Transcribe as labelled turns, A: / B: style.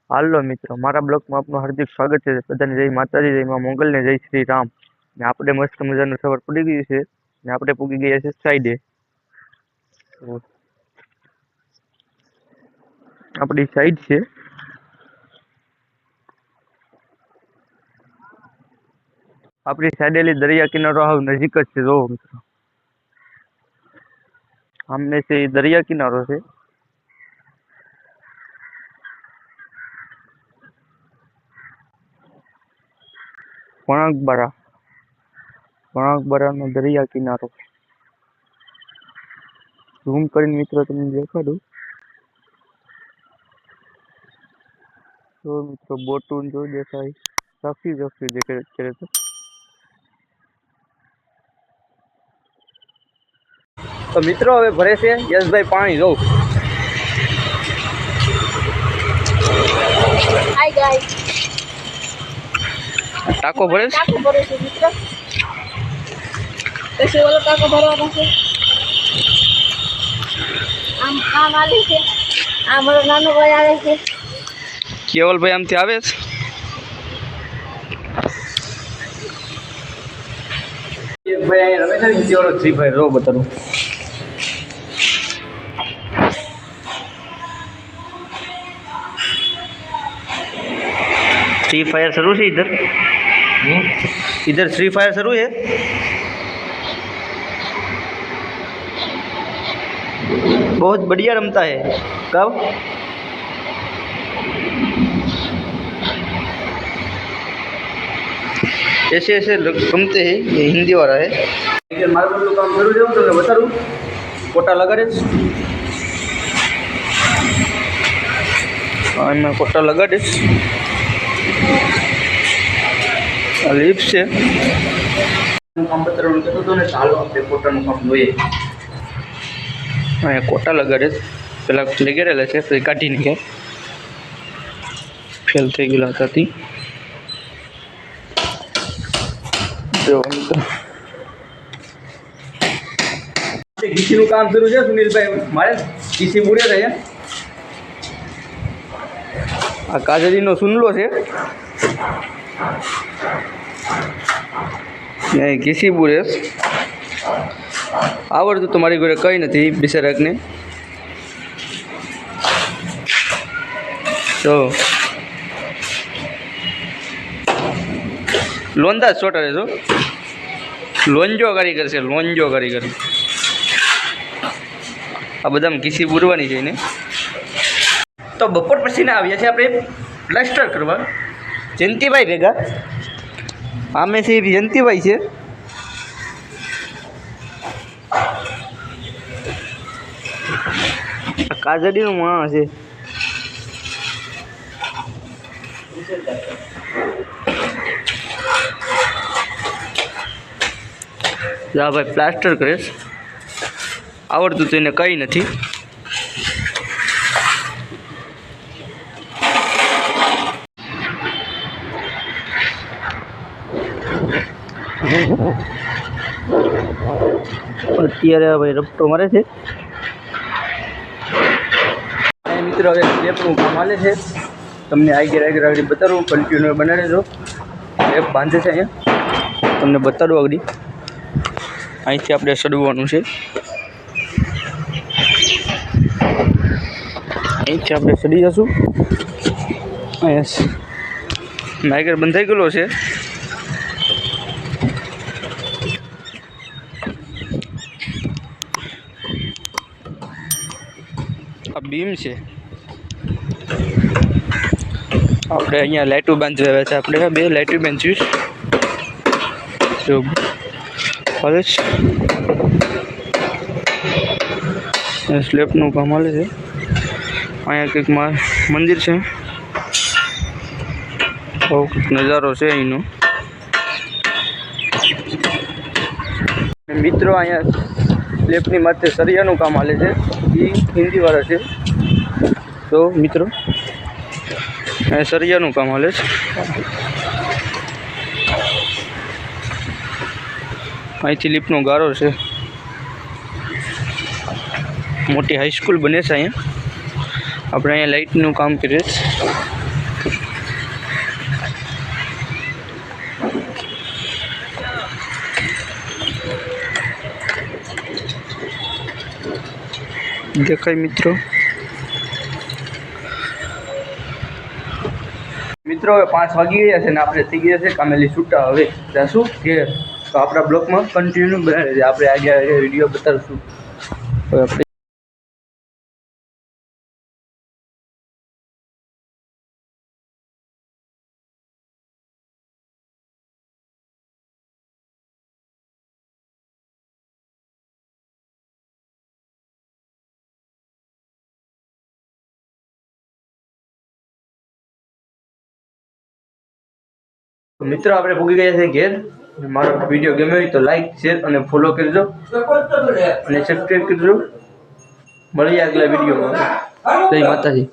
A: હાલો મિત્રો, મારા બ્લોગમાં આપનું હાર્દિક સ્વાગત છે। બધાને જય માતાજી, જય માં મોગલ ને જય શ્રી રામ। ને આપણે મસ્ત મજાનું સવાર પડી ગયું છે ને આપણે પૂગી ગયા છે સાઈડે। તો આપણી સાઈડ છે, આપણી સાઈડેલી દરિયા કિનારો હાવ નજીક જ છે। જોવો મિત્રો, આમને છે એ દરિયા કિનારો છે। વણાકબરાનો દરિયા કિનારો ઝૂમ કરીને મિત્રો તમને દેખાડું તો મિત્રો બોટું જો દેખાય સાફી દેખાય અત્યારે તો મિત્રો હવે ભરે છે યશભાઈ પાણી જો।
B: હાય ગાઈસ,
A: ટાકો ભરે છે
B: મિત્રો। પછી ઓલો ટાકો ભરવાનો છે। આમ આવે છે, આ મારો નાનો ભાઈ આવે છે।
A: કેવલભાઈ આમથી આવે છે। એક ભાઈ અહીંયા રમે છે ને કેવલો ફ્રી ફાયર રો બતાવું। फ्री फायर शुरू है इधर, इधर फ्री फायर शुरू है। बहुत बढ़िया रमता है। कब ऐसे ऐसे रमते हैं, ये हिंदी वाला है। लेकिन मार्बल का काम शुरू है तो मैं बता दूँ, कोटा लगा दे, मैं कोटा लगा दे लिफ्ट से काम बता रहा हूँ तो ने चालो अपने कोटा નું કામ જોઈએ। અહીંયા કોટા લગાડે પેલા લગાડેલા છે, પછી કાઢી નાખે, ફેલ થઈ ગયેલા હતા તી જો ઘીસીનું કામ શરૂ છે સુનિલભાઈ। મારે ઘીસી બુડે રહ્યા, આ કાજરીનો સુનલો છે, ઘીસી બુરે આવડતું તો મારી ઘરે કંઈ નથી બિચારાકને। તો લોંદા છોટા રહેજો, લોંજો કારીગર છે, લોંજો કારીગર। આ બધામાં ઘીસી બુરવાની છે એને। તો બપોર પછીના આવ્યા છે આપણે પ્લાસ્ટર કરવા જયંતિભાઈ ભેગા। આમે છે જયંતિભાઈ છે, કાજડીનું માણસ છે। જા ભાઈ પ્લાસ્ટર કરે, આવડતું તો એને કંઈ નથી। અત્યારે ભાઈ રપટો મારે છે મિત્રો। હવે સ્લેબનું કામ હાલે છે, તમને આગળ બતાડું, કન્ટિન્યુ બનાવી દેજો। સ્લેબ બાંધે છે અહીંયા, તમને બતાડું આગળ। અહીંથી આપણે સડવાનું છે, અહીંથી આપણે સડી જશું। અહીંયા નાયગર બંધાઈ ગયેલો છે, આ બીમ છે। આપણે અહીંયા લાઇટો બાંધવા આવ્યા છે, આપણે બે લાઇટો બાંધીશ જો હાલે છે। સ્લેબનું કામ હાલે છે, અહીંયા કંઈક મંદિર છે, બહુ કંઈક નજારો છે અહીંનો મિત્રો। અહીંયા સ્લેબની માથે સરિયાનું કામ હાલે છે, એ હિન્દીવાળા છે। તો મિત્રો અહીંયા સરિયાનું કામ હાલે છે, અહીંથી લીપનો ગારો છે, મોટી હાઈસ્કૂલ બને છે અહીંયા। આપણે અહીંયા લાઇટનું કામ કરીએ છીએ। દેખાય મિત્રો. મિત્રો હવે 5 વાગી ગયા છે ને આપણે થઈ ગયા છે કામેલી છૂટા. હવે જાશું ઘેર. તો આપણા બ્લોગમાં કન્ટિન્યુ બનાવી છે. આપણે આગળ વિડીયો બતાવશું. હવે આપણે મિત્રો આપણે પૂગી ગયા છે ઘેર. મારો વિડીયો ગમે હોય તો લાઈક શેર અને ફોલો કરજો અને સબસ્ક્રાઈબ કરજો. મળીએ આગલા વિડીયોમાં. જય માતાજી.